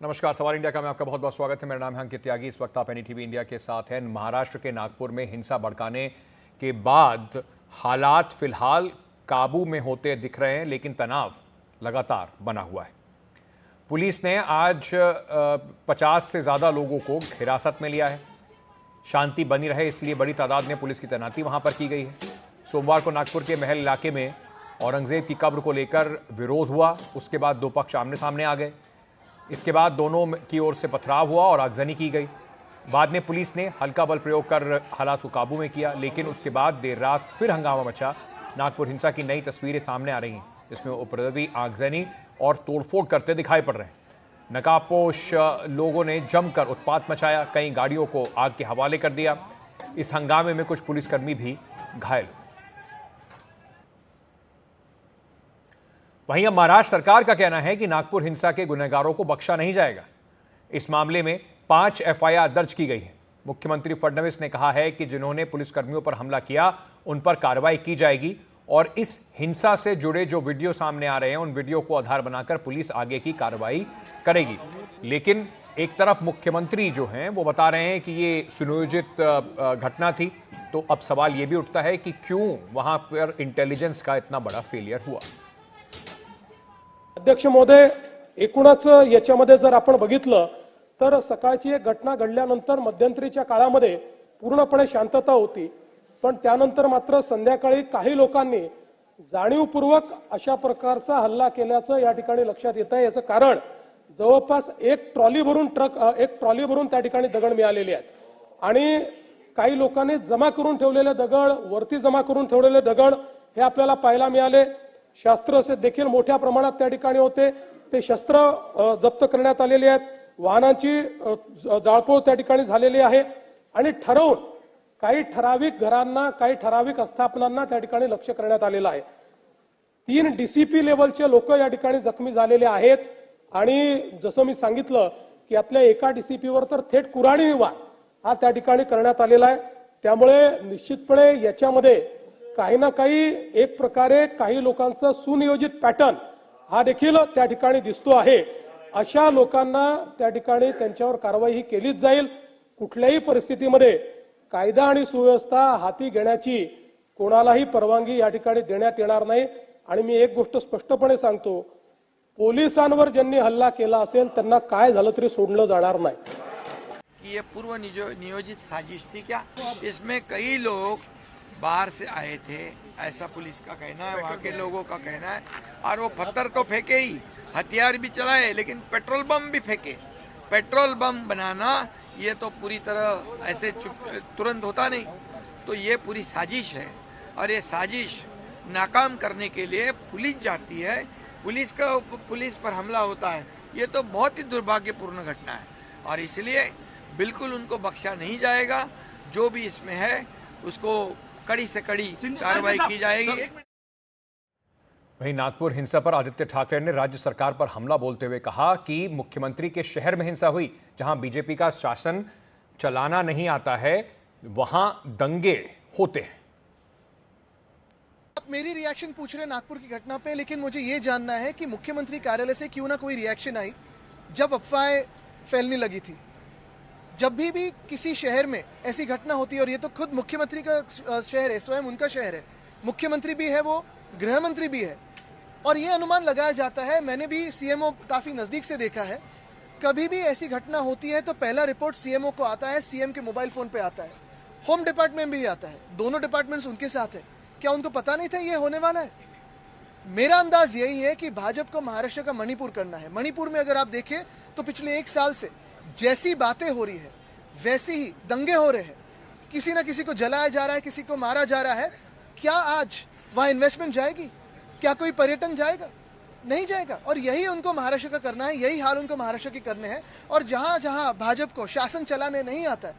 नमस्कार, सवाल इंडिया का मैं आपका बहुत बहुत स्वागत है। मेरा नाम है अंकित त्यागी। इस वक्त आप एनडीटीवी इंडिया के साथ हैं। महाराष्ट्र के नागपुर में हिंसा भड़काने के बाद हालात फिलहाल काबू में होते दिख रहे हैं, लेकिन तनाव लगातार बना हुआ है। पुलिस ने आज 50 से ज़्यादा लोगों को हिरासत में लिया है। शांति बनी रहे इसलिए बड़ी तादाद में पुलिस की तैनाती वहां पर की गई है। सोमवार को नागपुर के महल इलाके में औरंगजेब की कब्र को लेकर विरोध हुआ। उसके बाद दो पक्ष आमने सामने आ गए। इसके बाद दोनों की ओर से पथराव हुआ और आगजनी की गई। बाद में पुलिस ने हल्का बल प्रयोग कर हालात को काबू में किया, लेकिन उसके बाद देर रात फिर हंगामा मचा। नागपुर हिंसा की नई तस्वीरें सामने आ रही हैं, जिसमें उपद्रवी आगजनी और तोड़फोड़ करते दिखाई पड़ रहे हैं। नकाबपोश लोगों ने जमकर उत्पात मचाया, कई गाड़ियों को आग के हवाले कर दिया। इस हंगामे में कुछ पुलिसकर्मी भी घायल हुए। वहीं अब महाराष्ट्र सरकार का कहना है कि नागपुर हिंसा के गुनहगारों को बख्शा नहीं जाएगा। इस मामले में 5 एफआईआर दर्ज की गई है। मुख्यमंत्री फडणवीस ने कहा है कि जिन्होंने पुलिसकर्मियों पर हमला किया उन पर कार्रवाई की जाएगी और इस हिंसा से जुड़े जो वीडियो सामने आ रहे हैं उन वीडियो को आधार बनाकर पुलिस आगे की कार्रवाई करेगी। लेकिन एक तरफ मुख्यमंत्री जो हैं वो बता रहे हैं कि ये सुनियोजित घटना थी, तो अब सवाल ये भी उठता है कि क्यों वहां पर इंटेलिजेंस का इतना बड़ा फेलियर हुआ। अध्यक्ष महोदय, एकूणच याच्यामध्ये जर आपण बघितलं तर सकाळची एक घटना घडल्यानंतर मध्यंतरीच्या काळामध्ये पूर्णपणे शांतता होती, पण त्यानंतर मात्र संध्याकाळी काही लोकांनी जाणीवपूर्वक अशा प्रकारचा हल्ला केल्याचं या ठिकाणी लक्षात येत आहे। याचं कारण जवळपास एक ट्रॉली भरून त्या ठिकाणी दगड मिळालेले आहेत आणि काही लोकांनी जमा करून ठेवलेले दगड, वरती जमा करून ठेवलेले दगड हे आपल्याला पाहायला मिळाले। शस्त्र देखील मोठ्या प्रमाणात त्या ठिकाणी होते, ते शस्त्र जप्त करण्यात आलेले आहेत। वाहनांची जाळपोळ त्या ठिकाणी झालेली आहे आणि ठरवून काही ठराविक घरांना, काही ठराविक आस्थापनांना त्या ठिकाणी लक्ष्य करण्यात आलेलं आहे। 3 डीसीपी लेवलचे लोक या ठिकाणी जखमी झालेले आहेत आणि जसं मी सांगितलं की यातल्या एका डीसीपीवर तर थेट कुऱ्हाडी वार हा त्या ठिकाणी करण्यात आलेला आहे। त्यामुळे निश्चितपणे याच्यामध्ये काही ना काही एक प्रकारे काही लोकांचा सुनियोजित पॅटर्न हा देखील त्या ठिकाणी दिसतो आहे। अशा लोकांना त्या ठिकाणी त्यांच्यावर कारवाई ही केलीच जाईल। कुठल्याही परिस्थितीमध्ये कायदा आणि सुव्यवस्था हाती घेण्याची कोणालाही परवानगी या ठिकाणी देण्यात येणार नाही। आणि मी एक गोष्ट स्पष्टपणे सांगतो, पोलिसांवर ज्यांनी हल्ला केला असेल त्यांना काय झालं तरी सोडलं जाणार नाही। ये पूर्व नियोजित साजिश थी क्या? इसमें कई लोग बाहर से आए थे, ऐसा पुलिस का कहना है, वहाँ के लोगों का कहना है। और वो पत्थर तो फेंके ही, हथियार भी चलाए, लेकिन पेट्रोल बम भी फेंके। पेट्रोल बम बनाना ये तो पूरी तरह ऐसे तुरंत होता नहीं, तो ये पूरी साजिश है। और ये साजिश नाकाम करने के लिए पुलिस जाती है, पुलिस पर हमला होता है। ये तो बहुत ही दुर्भाग्यपूर्ण घटना है और इसलिए बिल्कुल उनको बख्शा नहीं जाएगा। जो भी इसमें है उसको कड़ी से कड़ी कार्रवाई की जाएगी। वहीं नागपुर हिंसा पर आदित्य ठाकरे ने राज्य सरकार पर हमला बोलते हुए कहा कि मुख्यमंत्री के शहर में हिंसा हुई, जहां बीजेपी का शासन चलाना नहीं आता है, वहां दंगे होते हैं। आप मेरी रिएक्शन पूछ रहे हैं नागपुर की घटना पे, लेकिन मुझे ये जानना है कि मुख्यमंत्री कार्यालय से क्यों ना कोई रिएक्शन आई जब अफवाहें फैलने लगी थी। जब भी किसी शहर में ऐसी घटना होती है, और ये तो खुद मुख्यमंत्री का शहर है, स्वयं उनका शहर है, मुख्यमंत्री भी है, वो गृह मंत्री भी है, और ये अनुमान लगाया जाता है, मैंने भी सीएमओ काफी नजदीक से देखा है, कभी भी ऐसी घटना होती है तो पहला रिपोर्ट सीएमओ को आता है, सीएम के मोबाइल फोन पे आता है, होम डिपार्टमेंट भी आता है, दोनों डिपार्टमेंट्स उनके साथ है। क्या उनको पता नहीं था ये होने वाला है? मेरा अंदाज यही है कि भाजपा को महाराष्ट्र का मणिपुर करना है। मणिपुर में अगर आप देखें तो पिछले 1 साल से जैसी बातें हो रही है वैसे ही दंगे हो रहे हैं, किसी ना किसी को जलाया जा रहा है, किसी को मारा जा रहा है। क्या आज वहां इन्वेस्टमेंट जाएगी? क्या कोई पर्यटन जाएगा? नहीं जाएगा। और यही उनको महाराष्ट्र का करना है, यही हाल उनको महाराष्ट्र के करने हैं। और जहां जहां भाजपा को शासन चलाने नहीं आता है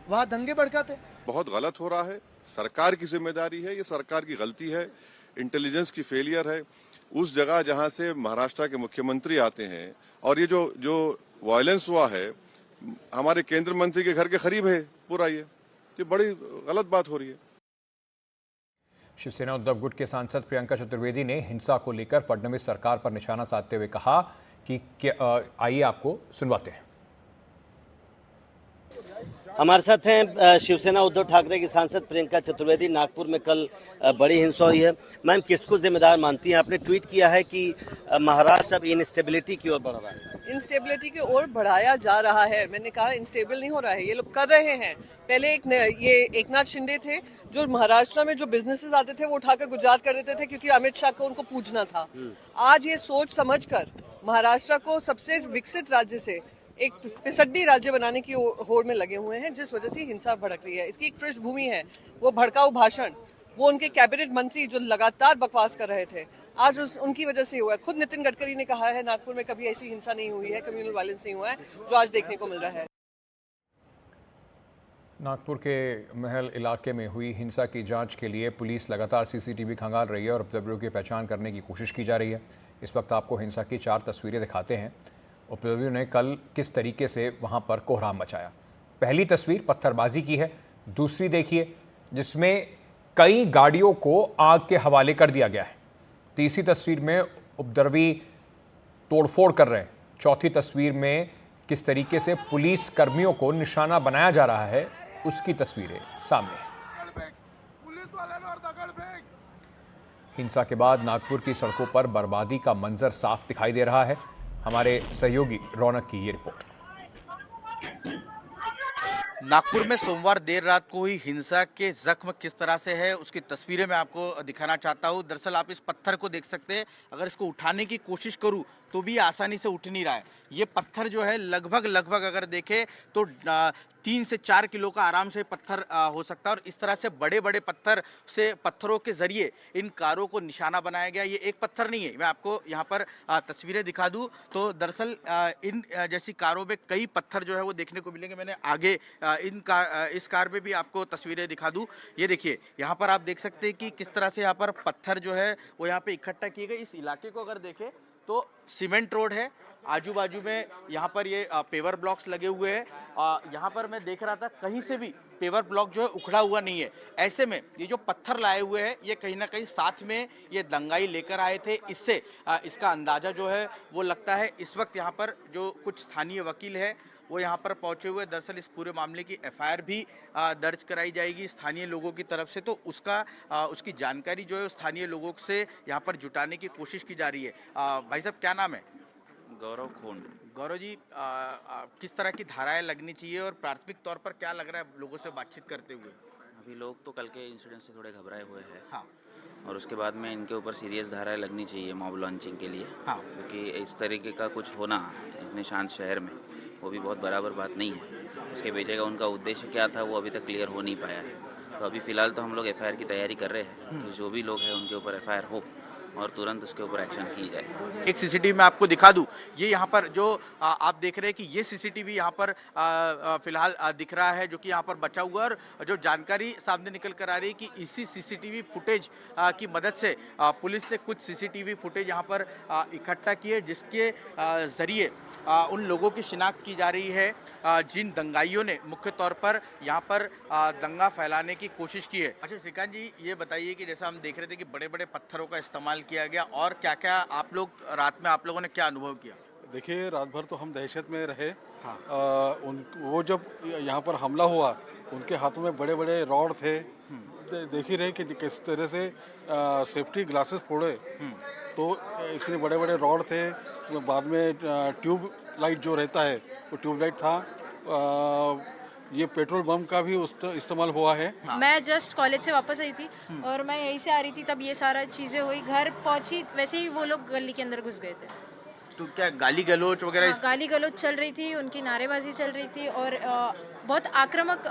वहां दंगे भड़काते। बहुत गलत हो रहा है, सरकार की जिम्मेदारी है, ये सरकार की गलती है, इंटेलिजेंस की फेलियर है। उस जगह जहां से महाराष्ट्र के मुख्यमंत्री आते हैं और ये जो वायलेंस हुआ है हमारे केंद्र मंत्री के घर के करीब है पूरा, ये बड़ी गलत बात हो रही है। शिवसेना उद्धव गुट के सांसद प्रियंका चतुर्वेदी ने हिंसा को लेकर फडणवीस सरकार पर निशाना साधते हुए कहा आइए आपको सुनवाते हैं। हमारे साथ हैं शिवसेना उद्धव ठाकरे की सांसद प्रियंका चतुर्वेदी। नागपुर में कल बड़ी हिंसा हुई है। मैम, किसको जिम्मेदार मानती हैं? आपने ट्वीट किया है कि महाराष्ट्र अब इनस्टेबिलिटी की ओर बढ़ रहा है। इंस्टेबिलिटी की ओर बढ़ाया जा रहा है। मैंने कहा इंस्टेबल नहीं हो रहा है, ये लोग कर रहे हैं। पहले ये एकनाथ शिंदे थे जो महाराष्ट्र में जो बिजनेसेस आते थे वो उठाकर गुजरात कर देते थे क्योंकि अमित शाह को उनको पूजना था। आज ये सोच समझकर महाराष्ट्र को सबसे विकसित राज्य से एक फिसड्डी राज्य बनाने की होड़ में लगे हुए हैं, जिस वजह से हिंसा भड़क रही है। इसकी एक पृष्ठभूमि है वो भड़काऊ भाषण, वो उनके कैबिनेट मंत्री जो लगातार बकवास कर रहे थे, आज उनकी वजह से हुआ है। खुद नितिन गडकरी ने कहा है नागपुर में कभी ऐसी हिंसा नहीं हुई है, कम्युनल वायलेंस नहीं हुआ है जो आज देखने को मिल रहा है। नागपुर के महल इलाके में हुई हिंसा की जांच के लिए पुलिस लगातार सीसीटीवी खंगाल रही है और उपद्रवियों की पहचान करने की कोशिश की जा रही है। इस वक्त आपको हिंसा की 4 तस्वीरें दिखाते हैं। उपद्रवियों ने कल किस तरीके से वहां पर कोहराम मचाया। पहली तस्वीर पत्थरबाजी की है, दूसरी देखिए जिसमें कई गाड़ियों को आग के हवाले कर दिया गया है। तीसरी तस्वीर में उपद्रवी तोड़फोड़ कर रहे हैं। चौथी तस्वीर में किस तरीके से पुलिस कर्मियों को निशाना बनाया जा रहा है उसकी तस्वीरें सामने हैं। हिंसा के बाद नागपुर की सड़कों पर बर्बादी का मंजर साफ दिखाई दे रहा है। हमारे सहयोगी रौनक की ये रिपोर्ट। नागपुर में सोमवार देर रात को हुई हिंसा के जख्म किस तरह से है उसकी तस्वीरें मैं आपको दिखाना चाहता हूं। दरअसल आप इस पत्थर को देख सकते हैं, अगर इसको उठाने की कोशिश करूं तो भी आसानी से उठ नहीं रहा है। ये पत्थर जो है लगभग अगर देखें तो 3 से 4 किलो का आराम से पत्थर हो सकता है और इस तरह से बड़े बड़े पत्थरों के जरिए इन कारों को निशाना बनाया गया। ये एक पत्थर नहीं है, मैं आपको यहाँ पर तस्वीरें दिखा दूं तो दरअसल इन जैसी कारों में कई पत्थर जो है वो देखने को मिलेंगे। मैंने आगे इस कार में भी आपको तस्वीरें दिखा दूं। ये देखिए यहाँ पर आप देख सकते हैं कि किस तरह से यहाँ पर पत्थर जो है वो यहाँ पे इकट्ठा किए गए। इस इलाके को अगर देखें तो सीमेंट रोड है, आजू बाजू में यहाँ पर ये पेवर ब्लॉक्स लगे हुए हैं। यहाँ पर मैं देख रहा था कहीं से भी पेवर ब्लॉक जो है उखड़ा हुआ नहीं है। ऐसे में ये जो पत्थर लाए हुए हैं ये कहीं ना कहीं साथ में ये दंगाई लेकर आए थे। इससे इसका अंदाजा जो है वो लगता है। इस वक्त यहाँ पर जो कुछ स्थानीय वकील है वो यहाँ पर पहुंचे हुए। दरअसल इस पूरे मामले की एफआईआर भी दर्ज कराई जाएगी स्थानीय लोगों की तरफ से, तो उसकी जानकारी जो है स्थानीय लोगों से यहाँ पर जुटाने की कोशिश की जा रही है। भाई साहब क्या नाम है? गौरव खोंड। गौरव जी, किस तरह की धाराएं लगनी चाहिए और प्राथमिक तौर पर क्या लग रहा है लोगों से बातचीत करते हुए? अभी लोग तो कल के इंसिडेंट से थोड़े घबराए हुए हैं। हाँ। और उसके बाद में इनके ऊपर सीरियस धाराएं लगनी चाहिए मॉब लॉन्चिंग के लिए। हाँ। क्योंकि इस तरीके का कुछ होना इतने शांत शहर में वो भी बहुत बराबर बात नहीं है। उसके पीछे का उनका उद्देश्य क्या था वो अभी तक क्लियर हो नहीं पाया है। तो अभी फ़िलहाल तो हम लोग एफआईआर की तैयारी कर रहे हैं कि जो भी लोग हैं उनके ऊपर एफआईआर हो और तुरंत उसके ऊपर एक्शन की जाए। एक सीसीटीवी में आपको दिखा दूं, ये यहाँ पर जो आप देख रहे हैं कि ये सीसीटीवी यहाँ पर फिलहाल दिख रहा है जो कि यहाँ पर बचा हुआ है और जो जानकारी सामने निकल कर आ रही है कि इसी सीसीटीवी फुटेज की मदद से पुलिस ने कुछ सीसीटीवी फुटेज यहाँ पर इकट्ठा किए जिसके जरिए उन लोगों की शिनाख्त की जा रही है जिन दंगाइयों ने मुख्य तौर पर यहाँ पर दंगा फैलाने की कोशिश की है। अच्छा श्रीकांत जी, ये बताइए कि जैसा हम देख रहे थे कि बड़े बड़े पत्थरों का इस्तेमाल किया गया और क्या क्या आप लोग रात में आप लोगों ने क्या अनुभव किया? देखिए, रात भर तो हम दहशत में रहे। हाँ। वो जब यहाँ पर हमला हुआ उनके हाथों में बड़े बड़े रॉड थे। देख ही रहे कि किस तरह से सेफ्टी ग्लासेस फोड़े, तो इतने बड़े बड़े रॉड थे। बाद में ट्यूब लाइट जो रहता है वो ट्यूब लाइट था। ये पेट्रोल बम का भी इस्तेमाल हुआ है। मैं जस्ट कॉलेज से वापस आई थी और मैं यहीं से आ रही थी तब ये सारा चीज़ें हुई। घर पहुंची वैसे ही वो लोग गली के अंदर घुस गए थे। तो क्या गाली गलौच वगैरह? गाली गलौच चल रही थी, उनकी नारेबाजी चल रही थी और बहुत आक्रामक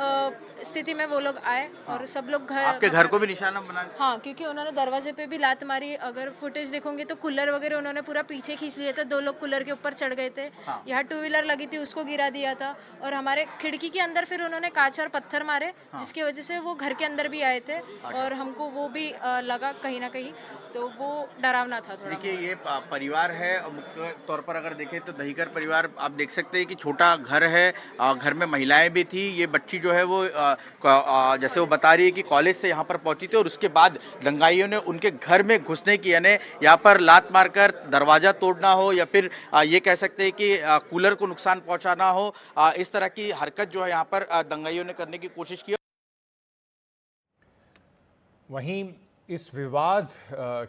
स्थिति में वो लोग आए और सब लोग आपके घर को भी निशाना बना? हाँ, क्योंकि उन्होंने दरवाजे पे भी लात मारी। अगर फुटेज देखोगे तो कूलर वगैरह उन्होंने पूरा पीछे खींच लिया था। 2 लोग कूलर के ऊपर चढ़ गए थे। हाँ। यहाँ 2 व्हीलर लगी थी उसको गिरा दिया था और हमारे खिड़की के अंदर फिर उन्होंने कांच और पत्थर मारे। हाँ। जिसकी वजह से वो घर के अंदर भी आए थे और हमको वो भी लगा कहीं ना कहीं, तो वो डरावना था थोड़ा। देखिए, ये परिवार है, तौर पर अगर देखें तो दहीकर परिवार आप देख सकते हैं कि छोटा घर है, घर में महिलाएं भी थी। ये बच्ची जो है वो जैसे वो बता रही है कि कॉलेज से यहाँ पर पहुंची थी और उसके बाद दंगाइयों ने उनके घर में घुसने की, यानी यहाँ पर लात मारकर दरवाजा तोड़ना हो या फिर ये कह सकते हैं कि कूलर को नुकसान पहुंचाना हो, इस तरह की हरकत जो है यहाँ पर दंगाइयों ने करने की कोशिश की। वहीं इस विवाद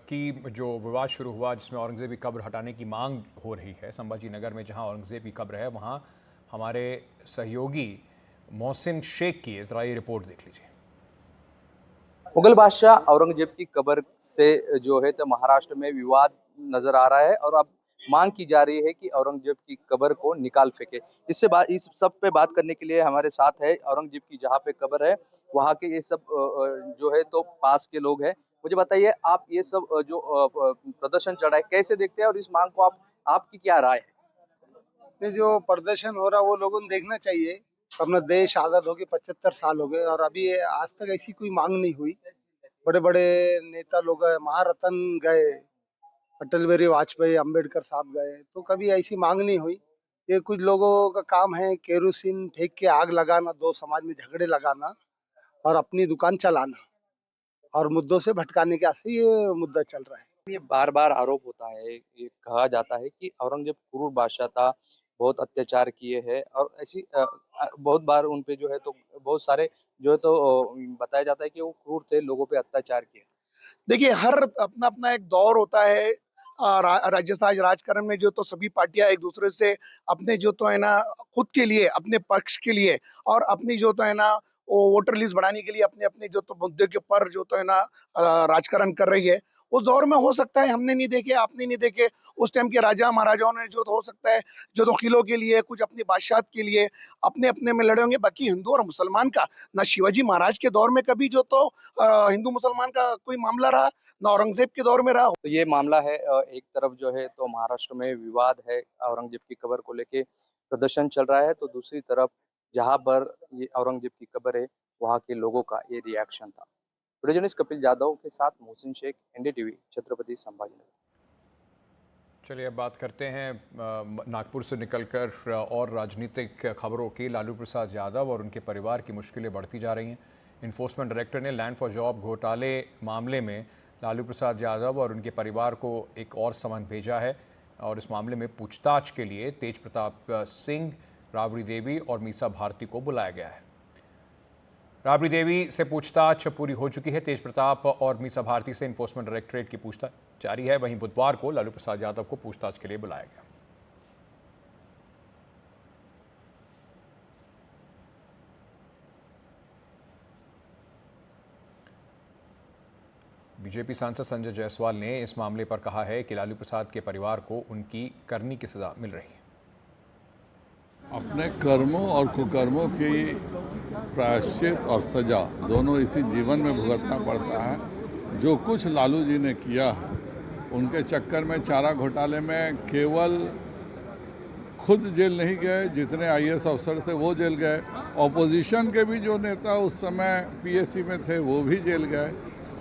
की जो विवाद शुरू हुआ जिसमें औरंगजेब की कब्र हटाने की मांग हो रही है संभाजी नगर में, जहां औरंगजेब की कब्र है, वहां हमारे सहयोगी मोहसिन शेख की जरा ये रिपोर्ट देख लीजिए। मुगल बादशाह औरंगजेब की कब्र से जो है तो महाराष्ट्र में विवाद नजर आ रहा है और अब मांग की जा रही है कि औरंगजेब की कब्र को निकाल फेंके। इस सब पे बात करने के लिए हमारे साथ है औरंगजेब की जहाँ पे कब्र है वहाँ के ये सब जो है तो पास के लोग हैं। मुझे बताइए आप ये सब जो प्रदर्शन चढ़ा है कैसे देखते हैं और इस मांग को आपकी क्या राय है? ये जो प्रदर्शन हो रहा है वो लोगों को देखना चाहिए। अपना देश आजाद होके 75 साल हो गए और अभी आज तक ऐसी कोई मांग नहीं हुई। बड़े बड़े नेता लोग गए, महारत्न गए, अटल बिहारी वाजपेयी, अम्बेडकर साहब गए, तो कभी ऐसी मांग नहीं हुई। ये कुछ लोगों का काम है केरोसिन फेंक के आग लगाना, दो समाज में झगड़े लगाना और अपनी दुकान चलाना और मुद्दों से भटकाने के आसे ये मुद्दा चल रहा है। ये बार बार आरोप होता है, ये कहा जाता है कि औरंगजेब क्रूर बादशाह था, बहुत अत्याचार किए हैं और ऐसी बहुत बार उन पे जो है तो बहुत सारे जो है तो बताया जाता है कि वो क्रूर थे, लोगों पे अत्याचार किए। देखिए हर अपना अपना एक दौर होता है। राजकारण में जो तो सभी पार्टियां एक दूसरे से अपने जो तो है ना खुद के लिए, अपने पक्ष के लिए और अपनी जो तो है ना वो वोटर लिस्ट बढ़ाने के लिए अपने अपने जो तो मुद्दे के ऊपर जो तो है ना राजकारण कर रही है। उस दौर में हो सकता है हमने नहीं देखे, आपने नहीं देखे, उस टाइम के राजा महाराजाओं ने जो तो हो सकता है जो तो किलों के लिए, कुछ अपनी बादशाहत के लिए अपने अपने में लड़े होंगे। बाकी हिंदू और मुसलमान का ना शिवाजी महाराज के दौर में कभी जो तो हिंदू मुसलमान का कोई मामला रहा, ना औरंगजेब के दौर में रहा। तो ये मामला है, एक तरफ जो है तो महाराष्ट्र में विवाद है, औरंगजेब की कब्र को लेके प्रदर्शन चल रहा है, तो दूसरी तरफ जहां पर ये औरंगजेब की कब्र है वहां के लोगों का ये रिएक्शन था। वीडियो जर्नलिस्ट कपिल यादव के साथ मोहसिन शेख, एनडीटीवी, छत्रपति संभाजीनगर। चलिए अब बात करते हैं नागपुर से निकलकर और राजनीतिक खबरों की। लालू प्रसाद यादव और उनके परिवार की मुश्किलें बढ़ती जा रही हैं। इन्फोर्समेंट डायरेक्टर ने लैंड फॉर जॉब घोटाले मामले में लालू प्रसाद यादव और उनके परिवार को एक और समन भेजा है और इस मामले में पूछताछ के लिए तेज प्रताप सिंह, राबड़ी देवी और मीसा भारती को बुलाया गया है। राबड़ी देवी से पूछताछ पूरी हो चुकी है। तेज प्रताप और मीसा भारती से इन्फोर्समेंट डायरेक्टरेट की पूछताछ जारी है। वहीं बुधवार को लालू प्रसाद यादव को पूछताछ के लिए बुलाया गया। बीजेपी सांसद संजय जायसवाल ने इस मामले पर कहा है कि लालू प्रसाद के परिवार को उनकी करनी की सजा मिल रही है। अपने कर्मों और कुकर्मों की प्रायश्चित और सजा दोनों इसी जीवन में भुगतना पड़ता है। जो कुछ लालू जी ने किया उनके चक्कर में चारा घोटाले में केवल खुद जेल नहीं गए, जितने आईएएस अफसर थे वो जेल गए, ऑपोजिशन के भी जो नेता उस समय पीएससी में थे वो भी जेल गए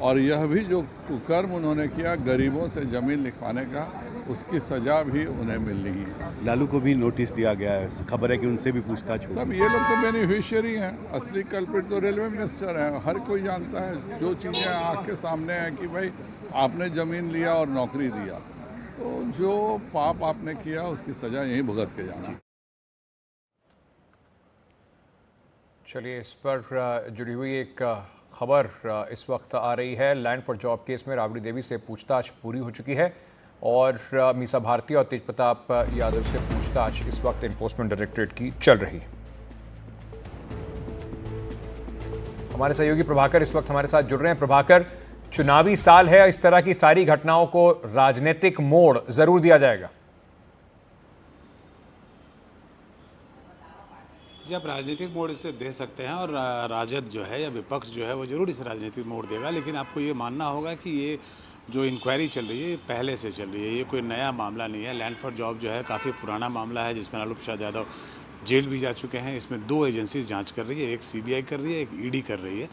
और यह भी जो कुकर्म उन्होंने किया गरीबों से जमीन लिखवाने का, उसकी सजा भी उन्हें मिल रही है। लालू को भी नोटिस दिया गया है, खबर है कि उनसे भी पूछताछ होगी। सब ये लोग तो बेनिफिशियरी हैं, असली कल्प्रिट तो रेलवे मिनिस्टर हैं। हर कोई जानता है जो चीज़ें आँख के सामने हैं कि भाई आपने ज़मीन लिया और नौकरी दिया, तो जो पाप आपने किया उसकी सजा यहीं भुगत के जाना। चलिए इस पर जुड़ी हुई एक खबर इस वक्त आ रही है। लैंड फॉर जॉब केस में राबड़ी देवी से पूछताछ पूरी हो चुकी है और मीसा भारती और तेज प्रताप यादव से पूछताछ इस वक्त इन्फोर्समेंट डायरेक्टरेट की चल रही है। हमारे सहयोगी प्रभाकर इस वक्त हमारे साथ जुड़ रहे हैं। प्रभाकर, चुनावी साल है, इस तरह की सारी घटनाओं को राजनीतिक मोड़ जरूर दिया जाएगा। जी, आप राजनीतिक मोड़ इसे दे सकते हैं और राजद जो है या विपक्ष जो है वो जरूर इसे राजनीतिक मोड़ देगा, लेकिन आपको ये मानना होगा कि ये जो इंक्वायरी चल रही है ये पहले से चल रही है, ये कोई नया मामला नहीं है। लैंड फॉर जॉब जो है काफ़ी पुराना मामला है जिसमें लालू प्रसाद यादव जेल भी जा चुके हैं। इसमें 2 एजेंसीज जांच कर रही है, एक सीबीआई कर रही है, एक ईडी कर रही है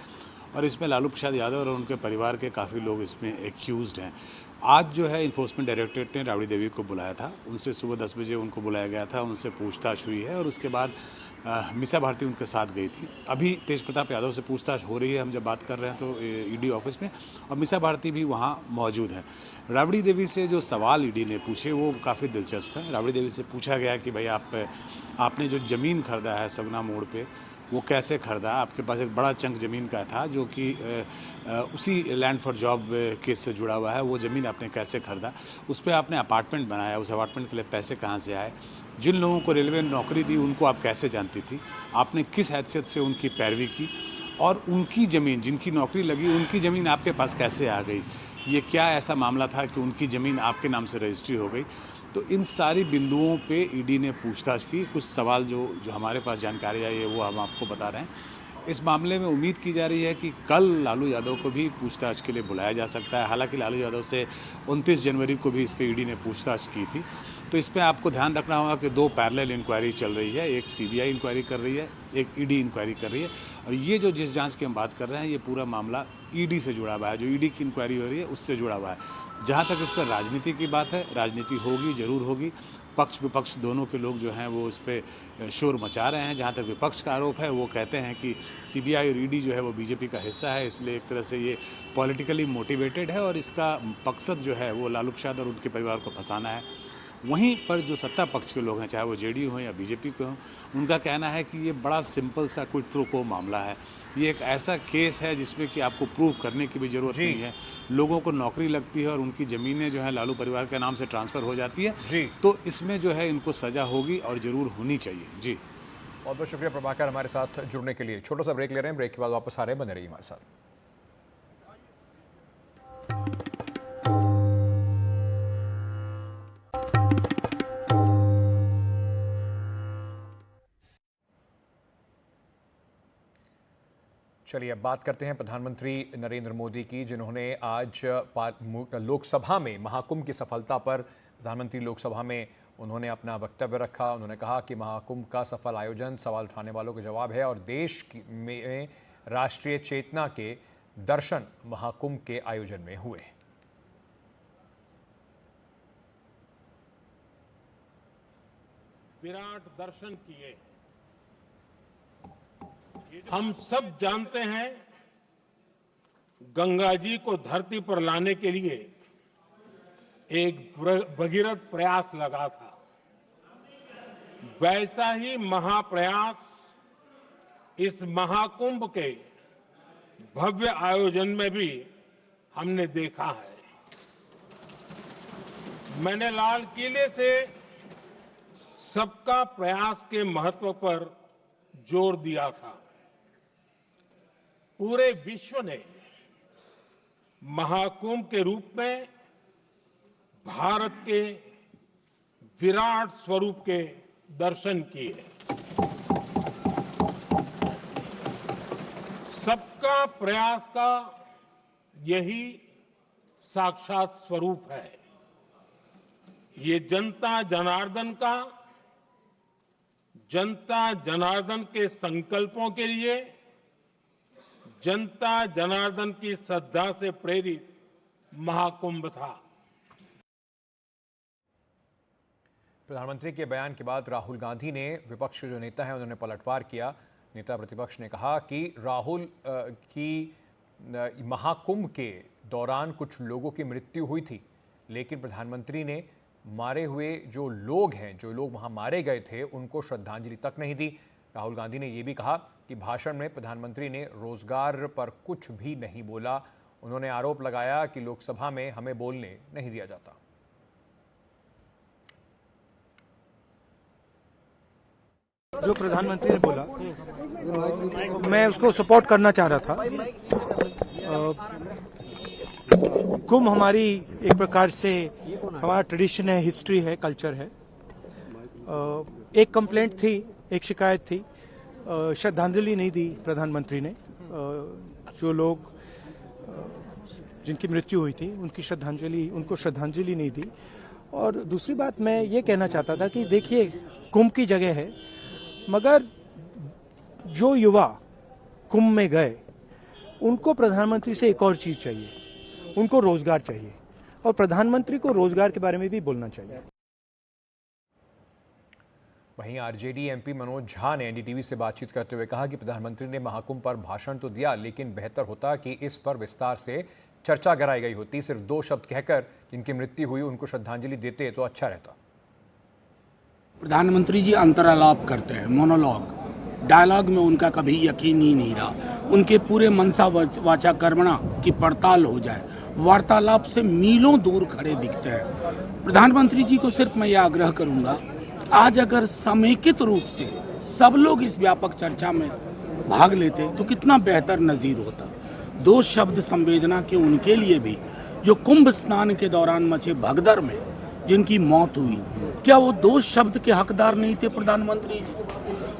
और इसमें लालू प्रसाद यादव और उनके परिवार के काफ़ी लोग इसमें एक्यूज्ड हैं। आज जो है इन्फोर्समेंट डायरेक्टरेट ने राबड़ी देवी को बुलाया था, उनसे सुबह 10 बजे उनको बुलाया गया था, उनसे पूछताछ हुई है और उसके बाद मिसा भारती उनके साथ गई थी। अभी तेज प्रताप यादव से पूछताछ हो रही है, हम जब बात कर रहे हैं तो ईडी ऑफिस में, और मिसा भारती भी वहाँ मौजूद है। राबड़ी देवी से जो सवाल ईडी ने पूछे वो काफ़ी दिलचस्प है। राबड़ी देवी से पूछा गया कि भाई आपने जो ज़मीन खरीदा है सगुना मोड़ पे, वो कैसे खरीदा? आपके पास एक बड़ा चंक ज़मीन का था जो कि उसी लैंड फॉर जॉब केस से जुड़ा हुआ है, वो ज़मीन आपने कैसे खरीदा? उस पर आपने अपार्टमेंट बनाया, उस अपार्टमेंट के लिए पैसे कहाँ से आए? जिन लोगों को रेलवे ने नौकरी दी उनको आप कैसे जानती थी? आपने किस हैसियत से उनकी पैरवी की? और उनकी ज़मीन, जिनकी नौकरी लगी, उनकी ज़मीन आपके पास कैसे आ गई? ये क्या ऐसा मामला था कि उनकी ज़मीन आपके नाम से रजिस्ट्री हो गई? तो इन सारी बिंदुओं पे ईडी ने पूछताछ की। कुछ सवाल जो हमारे पास जानकारी आई है वो हम आपको बता रहे हैं। इस मामले में उम्मीद की जा रही है कि कल लालू यादव को भी पूछताछ के लिए बुलाया जा सकता है। हालांकि लालू यादव से 29 जनवरी को भी इस पे ईडी ने पूछताछ की थी। तो इस पे आपको ध्यान रखना होगा कि 2 पैरेलल इंक्वायरी चल रही है, एक सीबीआई इंक्वायरी कर रही है, एक ईडी इंक्वायरी कर रही है। और ये जो जिस जांच की हम बात कर रहे हैं ये पूरा मामला ईडी से जुड़ा हुआ है, जो ईडी की इंक्वायरी हो रही है उससे जुड़ा हुआ है। जहाँ तक इस पर राजनीति की बात है, राजनीति होगी, जरूर होगी। पक्ष विपक्ष दोनों के लोग जो हैं वो इस पर शोर मचा रहे हैं। जहाँ तक विपक्ष का आरोप है वो कहते हैं कि सीबीआई और ईडी जो है वो बीजेपी का हिस्सा है, इसलिए एक तरह से ये पॉलिटिकली मोटिवेटेड है और इसका मकसद जो है वो लालू प्रसाद और उनके परिवार को फंसाना है। वहीं पर जो सत्ता पक्ष के लोग हैं, चाहे वो जेडीयू हो या बीजेपी के हों, उनका कहना है कि ये बड़ा सिंपल सा क्विड प्रो क्वो मामला है। ये एक ऐसा केस है जिसमें कि आपको प्रूव करने की भी जरूरत नहीं है। लोगों को नौकरी लगती है और उनकी ज़मीनें जो है लालू परिवार के नाम से ट्रांसफ़र हो जाती है, तो इसमें जो है इनको सज़ा होगी और ज़रूर होनी चाहिए। जी, बहुत बहुत शुक्रिया प्रभाकर हमारे साथ जुड़ने के लिए। छोटा सा ब्रेक ले रहे हैं, ब्रेक के बाद वापस आ रहे हैं, बने रहिए हमारे साथ। चलिए अब बात करते हैं प्रधानमंत्री नरेंद्र मोदी की, जिन्होंने आज लोकसभा में महाकुंभ की सफलता पर प्रधानमंत्री लोकसभा में उन्होंने अपना वक्तव्य रखा। उन्होंने कहा कि महाकुंभ का सफल आयोजन सवाल उठाने वालों का जवाब है और देश में राष्ट्रीय चेतना के दर्शन महाकुंभ के आयोजन में हुए। विराट दर्शन किए। हम सब जानते हैं गंगा जी को धरती पर लाने के लिए एक भगीरथ प्रयास लगा था। वैसा ही महाप्रयास इस महाकुंभ के भव्य आयोजन में भी हमने देखा है। मैंने लाल किले से सबका प्रयास के महत्व पर जोर दिया था। पूरे विश्व ने महाकुंभ के रूप में भारत के विराट स्वरूप के दर्शन किए। सबका प्रयास का यही साक्षात स्वरूप है। ये जनता जनार्दन के संकल्पों के लिए, जनता जनार्दन की श्रद्धा से प्रेरित महाकुंभ था। प्रधानमंत्री के बयान के बाद राहुल गांधी ने, विपक्ष के जो नेता हैं, उन्होंने पलटवार किया। नेता प्रतिपक्ष ने कहा कि राहुल की महाकुंभ के दौरान कुछ लोगों की मृत्यु हुई थी, लेकिन प्रधानमंत्री ने मारे हुए जो लोग हैं, जो लोग वहां मारे गए थे, उनको श्रद्धांजलि तक नहीं दी। राहुल गांधी ने यह भी कहा कि भाषण में प्रधानमंत्री ने रोजगार पर कुछ भी नहीं बोला। उन्होंने आरोप लगाया कि लोकसभा में हमें बोलने नहीं दिया जाता। जो प्रधानमंत्री ने बोला मैं उसको सपोर्ट करना चाह रहा था। कुंभ हमारी एक प्रकार से हमारा ट्रेडिशन है, हिस्ट्री है, कल्चर है। एक कंप्लेंट थी, एक शिकायत थी, श्रद्धांजलि नहीं दी प्रधानमंत्री ने। जो लोग जिनकी मृत्यु हुई थी उनको श्रद्धांजलि नहीं दी। और दूसरी बात मैं ये कहना चाहता था कि देखिए, कुंभ की जगह है, मगर जो युवा कुंभ में गए उनको प्रधानमंत्री से एक और चीज चाहिए, उनको रोजगार चाहिए। और प्रधानमंत्री को रोजगार के बारे में भी बोलना चाहिए। वहीं आरजेडी एमपी मनोज झा ने एनडीटीवी से बातचीत करते हुए कहा कि प्रधानमंत्री ने महाकुंभ पर भाषण तो दिया, लेकिन बेहतर होता कि इस पर विस्तार से चर्चा कराई गई होती। सिर्फ 2 शब्द कहकर जिनकी मृत्यु हुई उनको श्रद्धांजलि देते तो अच्छा रहता। प्रधानमंत्री जी अंतरालाप करते हैं, मोनोलॉग, डायलॉग में उनका कभी यकीन ही नहीं रहा। उनके पूरे मनसा वाचा कर्मणा की पड़ताल हो जाए, वार्तालाप से मीलों दूर खड़े दिखते हैं। प्रधानमंत्री जी को सिर्फ मैं ये आग्रह करूंगा, आज अगर समेकित रूप से सब लोग इस व्यापक चर्चा में भाग लेते तो कितना बेहतर नजीर होता। 2 शब्द संवेदना के उनके लिए भी, जो कुंभ स्नान के दौरान मचे भगदड़ में जिनकी मौत हुई, क्या वो 2 शब्द के हकदार नहीं थे प्रधानमंत्री जी?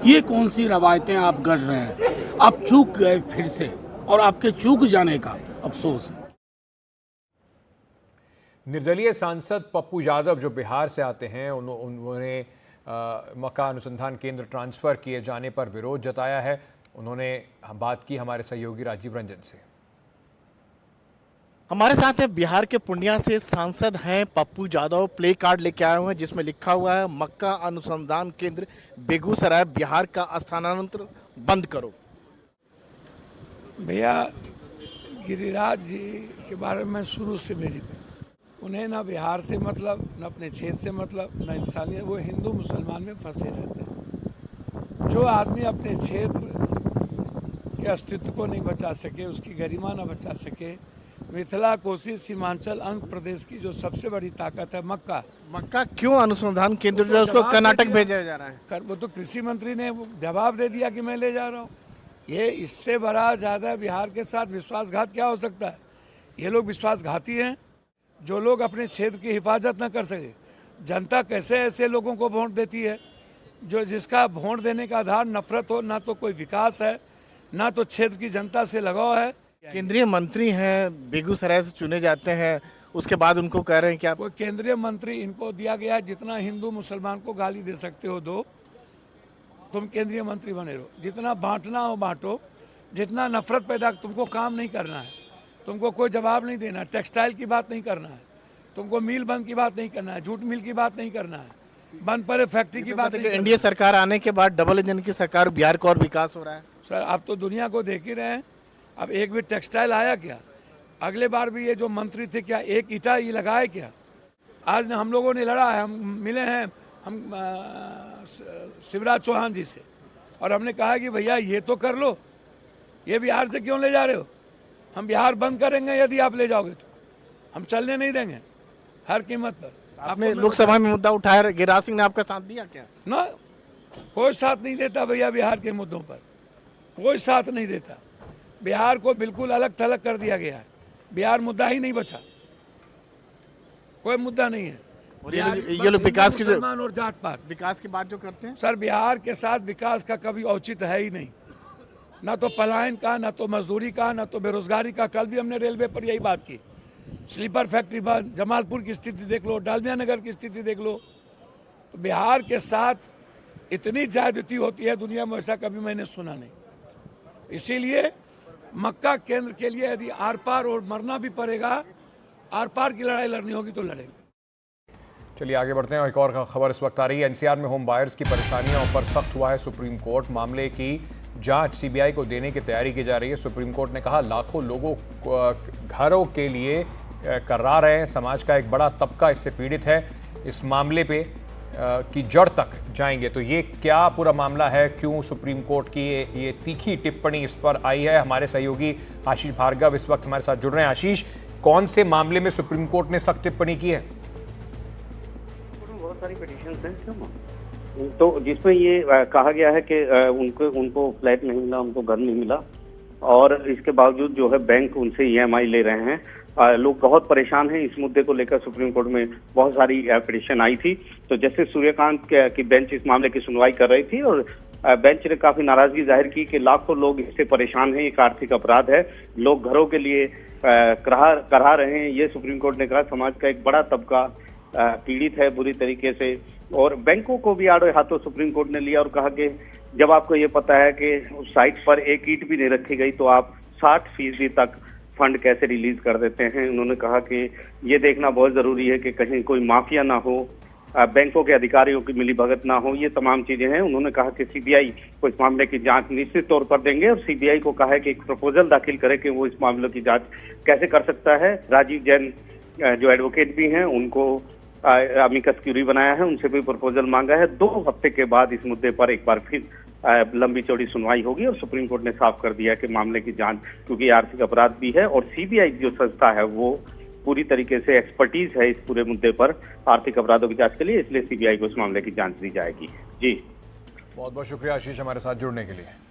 ये कौन सी रवायतें आप गढ़ रहे हैं? आप चूक गए फिर से, और आपके चूक जाने का अफसोस है। निर्दलीय सांसद पप्पू यादव जो बिहार से आते हैं, उन्होंने मक्का अनुसंधान केंद्र ट्रांसफर किए जाने पर विरोध जताया है। उन्होंने बात की हमारे सहयोगी राजीव रंजन से। हमारे साथ है बिहार के पूर्णिया से सांसद हैं पप्पू यादव। प्ले कार्ड लेके आए हुए हैं जिसमें लिखा हुआ है मक्का अनुसंधान केंद्र बेगूसराय बिहार का स्थानांतरण बंद करो। भैया गिरिराज जी के बारे में शुरू से मेरी, उन्हें ना बिहार से मतलब, न अपने क्षेत्र से मतलब, न इंसानियत, वो हिंदू मुसलमान में फंसे रहते हैं। जो आदमी अपने क्षेत्र के अस्तित्व को नहीं बचा सके, उसकी गरिमा न बचा सके, मिथिला, कोसी, सीमांचल, आंध्र प्रदेश की जो सबसे बड़ी ताकत है मक्का क्यों अनुसंधान केंद्र जो है उसको कर्नाटक भेजा जा रहा है? वो तो कृषि मंत्री ने जवाब दे दिया कि मैं ले जा रहा हूँ। ये इससे बड़ा ज़्यादा बिहार के साथ विश्वासघात क्या हो सकता है? ये लोग विश्वासघाती हैं। जो लोग अपने क्षेत्र की हिफाजत न कर सके, जनता कैसे ऐसे लोगों को वोट देती है जो जिसका वोट देने का आधार नफरत हो? ना तो कोई विकास है, ना तो क्षेत्र की जनता से लगाव है। केंद्रीय मंत्री हैं, बेगूसराय से चुने जाते हैं, उसके बाद उनको कह रहे हैं कि आप कोई केंद्रीय मंत्री, इनको दिया गया जितना हिंदू मुसलमान को गाली दे सकते हो दो, तुम केंद्रीय मंत्री बने रहो। जितना बांटना हो बांटो, जितना नफरत पैदा, तुमको काम नहीं करना है, तुमको कोई जवाब नहीं देना है, टेक्सटाइल की बात नहीं करना है, तुमको मिल बंद की बात नहीं करना है, जूट मिल की बात नहीं करना है, बंद पड़े फैक्ट्री की बात नहीं करना है। एनडीए सरकार आने के बाद डबल इंजन की सरकार, बिहार का और विकास हो रहा है। सर आप तो दुनिया को देख ही रहे हैं। अब एक भी टेक्सटाइल आया क्या? अगले बार भी ये जो मंत्री थे क्या एक ईटा ये लगाए क्या? आज हम लोगों ने लड़ा है, हम मिले हैं हम शिवराज चौहान जी से, और हमने कहा कि भैया ये तो कर लो, ये बिहार से क्यों ले जा रहे हो? हम बिहार बंद करेंगे यदि आप ले जाओगे तो, हम चलने नहीं देंगे हर कीमत पर। आपने लोकसभा में मुद्दा उठाया, गिरिराज सिंह ने आपका साथ दिया क्या? ना, कोई साथ नहीं देता भैया। बिहार के मुद्दों पर कोई साथ नहीं देता। बिहार को बिल्कुल अलग थलग कर दिया गया है। बिहार मुद्दा ही नहीं बचा, कोई मुद्दा नहीं है। ये लोग विकास की मुसलमान और जात पात, विकास की बात जो करते हैं सर, बिहार के साथ विकास का कभी औचित्य है ही नहीं। ना तो पलायन का, ना तो मजदूरी का, ना तो बेरोजगारी का। कल भी हमने रेलवे पर यही बात की। स्लीपर फैक्ट्री बंद, जमालपुर की स्थिति देख लो, डालमिया नगर की स्थिति देख लो। तो बिहार के साथ इतनी ज्यादती होती है दुनिया में, ऐसा कभी मैंने सुना नहीं। इसीलिए मक्का केंद्र के लिए यदि आर पार और मरना भी पड़ेगा, आर पार की लड़ाई लड़नी होगी तो लड़ेंगे। चलिए आगे बढ़ते हैं। एक और खबर इस वक्त आ रही है। एनसीआर में होम बायर्स की परेशानियों पर सख्त हुआ है सुप्रीम कोर्ट। मामले की जांच सीबीआई को देने की तैयारी की जा रही है। सुप्रीम कोर्ट ने कहा लाखों लोगों घरों के लिए करार है, समाज का एक बड़ा तबका इससे पीड़ित है। इस मामले पे की जड़ तक जाएंगे। तो ये क्या पूरा मामला है, क्यों सुप्रीम कोर्ट की ये तीखी टिप्पणी इस पर आई है? हमारे सहयोगी आशीष भार्गव इस वक्त हमारे साथ जुड़ रहे हैं। आशीष, कौन से मामले में सुप्रीम कोर्ट ने सख्त टिप्पणी की है? बहुत सारी पिटीशंस हैं तो जिसमें ये कहा गया है कि उनको फ्लैट नहीं मिला, उनको घर नहीं मिला, और इसके बावजूद जो है बैंक उनसे ईएमआई ले रहे हैं। लोग बहुत परेशान हैं। इस मुद्दे को लेकर सुप्रीम कोर्ट में बहुत सारी पिटीशन आई थी। तो जैसे सूर्यकांत की बेंच इस मामले की सुनवाई कर रही थी और बेंच ने काफी नाराजगी जाहिर की कि लाखों लोग इससे परेशान हैं, एक आर्थिक अपराध है, लोग घरों के लिए करा रहे हैं। ये सुप्रीम कोर्ट ने कहा समाज का एक बड़ा तबका पीड़ित है बुरी तरीके से। और बैंकों को भी आड़े हाथों सुप्रीम कोर्ट ने लिया और कहा कि जब आपको ये पता है कि उस साइट पर एक ईंट भी नहीं रखी गई तो आप 60% तक फंड कैसे रिलीज कर देते हैं। उन्होंने कहा कि ये देखना बहुत जरूरी है कि कहीं कोई माफिया ना हो, बैंकों के अधिकारियों की मिलीभगत ना हो, ये तमाम चीजें हैं। उन्होंने कहा कि सीबीआई को इस मामले की जांच निश्चित तौर पर देंगे और सीबीआई को कहा है कि एक प्रपोजल दाखिल करे कि वो इस मामले की जांच कैसे कर सकता है। राजीव जैन जो एडवोकेट भी हैं, उनको अमिकस क्यूरी बनाया है, उनसे भी प्रपोजल मांगा है। 2 हफ्ते के बाद इस मुद्दे पर एक बार फिर लंबी चौड़ी सुनवाई होगी और सुप्रीम कोर्ट ने साफ कर दिया कि मामले की जांच, क्योंकि आर्थिक अपराध भी है और सीबीआई जो संस्था है वो पूरी तरीके से एक्सपर्टीज है इस पूरे मुद्दे पर आर्थिक अपराधों की जांच के लिए, इसलिए सीबीआई को इस मामले की जांच दी जाएगी। जी बहुत बहुत शुक्रिया आशीष हमारे साथ जुड़ने के लिए।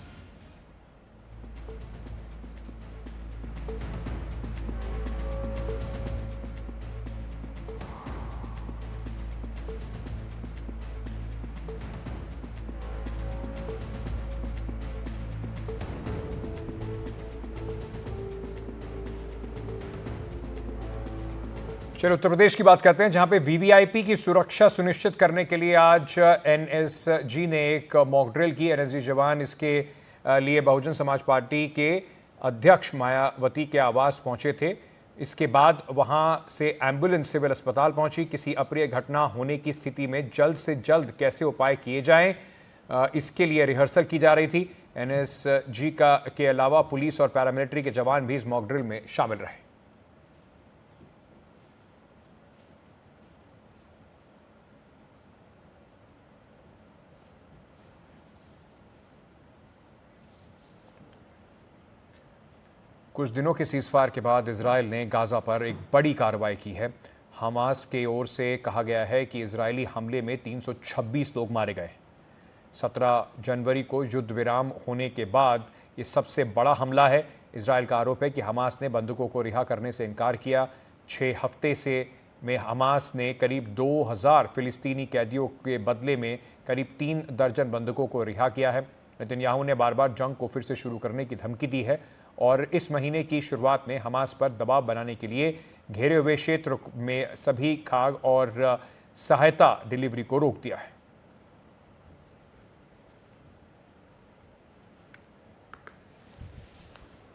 चलिए उत्तर प्रदेश की बात करते हैं, जहां पे वीवीआईपी की सुरक्षा सुनिश्चित करने के लिए आज एनएसजी ने एक मॉक ड्रिल की। एनएसजी जवान इसके लिए बहुजन समाज पार्टी के अध्यक्ष मायावती के आवास पहुंचे थे। इसके बाद वहां से एम्बुलेंस सिविल अस्पताल पहुंची। किसी अप्रिय घटना होने की स्थिति में जल्द से जल्द कैसे उपाय किए जाएं, इसके लिए रिहर्सल की जा रही थी। एनएसजी के अलावा पुलिस और पैरामिलिट्री के जवान भी इस मॉक ड्रिल में शामिल रहे। कुछ दिनों के सीज़फायर के बाद इजराइल ने गाज़ा पर एक बड़ी कार्रवाई की है। हमास के ओर से कहा गया है कि इजरायली हमले में 326 लोग मारे गए। 17 जनवरी को युद्ध विराम होने के बाद ये सबसे बड़ा हमला है। इजराइल का आरोप है कि हमास ने बंधकों को रिहा करने से इनकार किया। 6 हफ्ते में हमास ने करीब 2000 फिलिस्तीनी कैदियों के बदले में करीब 3 दर्जन बंधकों को रिहा किया है। नेतन्याहू ने बार बार जंग को फिर से शुरू करने की धमकी दी है और इस महीने की शुरुआत में हमास पर दबाव बनाने के लिए घेरे हुए क्षेत्र में सभी खाद्य और सहायता डिलीवरी को रोक दिया है।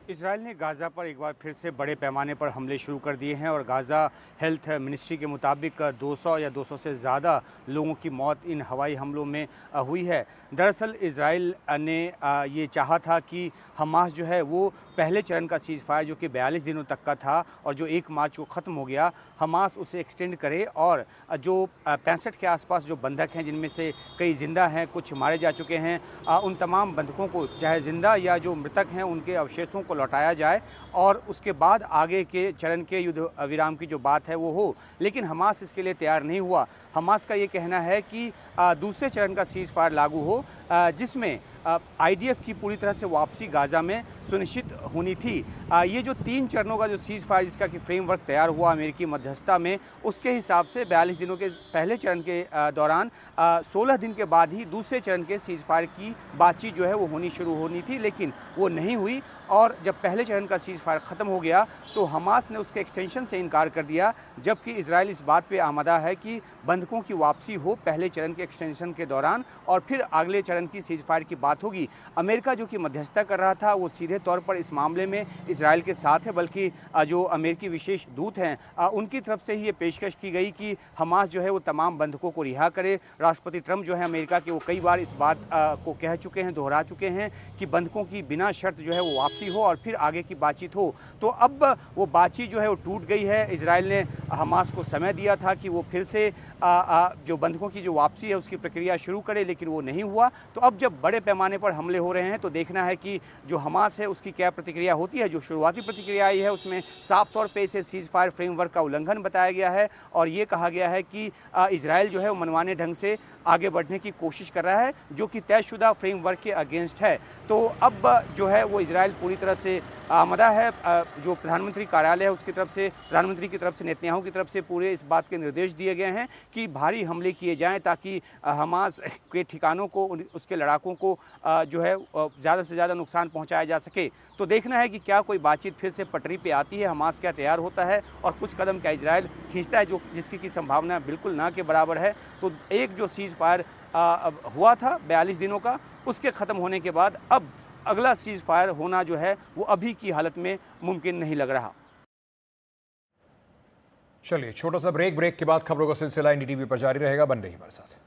इजराइल ने गाज़ा पर एक बार फिर से बड़े पैमाने पर हमले शुरू कर दिए हैं और गाज़ा हेल्थ मिनिस्ट्री के मुताबिक 200 या 200 से ज़्यादा लोगों की मौत इन हवाई हमलों में हुई है। दरअसल इजराइल ने ये चाहा था कि हमास जो है वो पहले चरण का सीज़ फायर जो कि 42 दिनों तक का था और जो 1 मार्च को ख़त्म हो गया, हमास उसे एक्सटेंड करे और जो 65 के आसपास जो बंधक हैं, जिनमें से कई ज़िंदा हैं, कुछ मारे जा चुके हैं, उन तमाम बंधकों को चाहे ज़िंदा या जो मृतक हैं उनके अवशेषों को लौटाया जाए और उसके बाद आगे के चरण के युद्ध विराम की जो बात है वो हो। लेकिन हमास इसके लिए तैयार नहीं हुआ। हमास का ये कहना है कि दूसरे चरण का सीज़ फायर लागू हो, जिसमें आईडीएफ की पूरी तरह से वापसी गाज़ा में सुनिश्चित होनी थी। ये जो 3 चरणों का जो सीज़ फायर जिसका कि फ्रेमवर्क तैयार हुआ अमेरिकी मध्यस्थता में, उसके हिसाब से 42 दिनों के पहले चरण के दौरान 16 दिन के बाद ही दूसरे चरण के सीज़ फायर की बातचीत जो है वो होनी शुरू होनी थी, लेकिन वो नहीं हुई। और जब पहले चरण का सीज़ फायर ख़त्म हो गया तो हमास ने उसके एक्सटेंशन से इनकार कर दिया, जबकि इजराइल इस बात पे आमादा है कि बंधकों की वापसी हो पहले चरण के एक्सटेंशन के दौरान और फिर अगले चरण की सीज़ फायर की बात होगी। अमेरिका जो कि मध्यस्थता कर रहा था वो सीधे तौर पर इस मामले में इजराइल के साथ है, बल्कि जो अमेरिकी विशेष दूत हैं उनकी तरफ से ही ये पेशकश की गई कि हमास जो है वो तमाम बंधकों को रिहा करे। राष्ट्रपति ट्रंप जो है अमेरिका के, वो कई बार इस बात को कह चुके हैं, दोहरा चुके हैं कि बंधकों की बिना शर्त जो है वो वापसी हो और फिर आगे की बातचीत हो। तो अब वो बातचीत जो है वो टूट गई है। इजराइल ने हमास को समय दिया था कि वो फिर से जो बंधकों की जो वापसी है उसकी प्रक्रिया शुरू करे, लेकिन वो नहीं हुआ। तो अब जब बड़े पैमाने पर हमले हो रहे हैं तो देखना है कि जो हमास है उसकी क्या प्रतिक्रिया होती है। जो शुरुआती प्रतिक्रिया आई है उसमें साफ तौर पे इसे सीज़ फायर फ्रेमवर्क का उल्लंघन बताया गया है और ये कहा गया है कि इजराइल जो है वो मनमाने ढंग से आगे बढ़ने की कोशिश कर रहा है, जो कि तयशुदा फ्रेमवर्क के अगेंस्ट है। तो अब जो है वो इजराइल पूरी तरह से आमदा है। जो प्रधानमंत्री कार्यालय है उसकी तरफ से, प्रधानमंत्री की तरफ से, नेतन्याहू की तरफ से पूरे इस बात के निर्देश दिए गए हैं कि भारी हमले किए जाएं ताकि हमास के ठिकानों को, उसके लड़ाकों को जो है ज़्यादा से ज़्यादा नुकसान पहुंचाया जा सके। तो देखना है कि क्या कोई बातचीत फिर से पटरी पे आती है, हमास क्या तैयार होता है और कुछ कदम क्या इजराइल खींचता है, जो जिसकी की संभावना बिल्कुल ना के बराबर है। तो एक जो सीज़ फायर हुआ था 42 दिनों का, उसके ख़त्म होने के बाद अब अगला सीज फायर होना जो है वो अभी की हालत में मुमकिन नहीं लग रहा। चलिए छोटा सा ब्रेक के बाद खबरों का सिलसिला एनडीटीवी पर जारी रहेगा। बन रही हमारे साथ।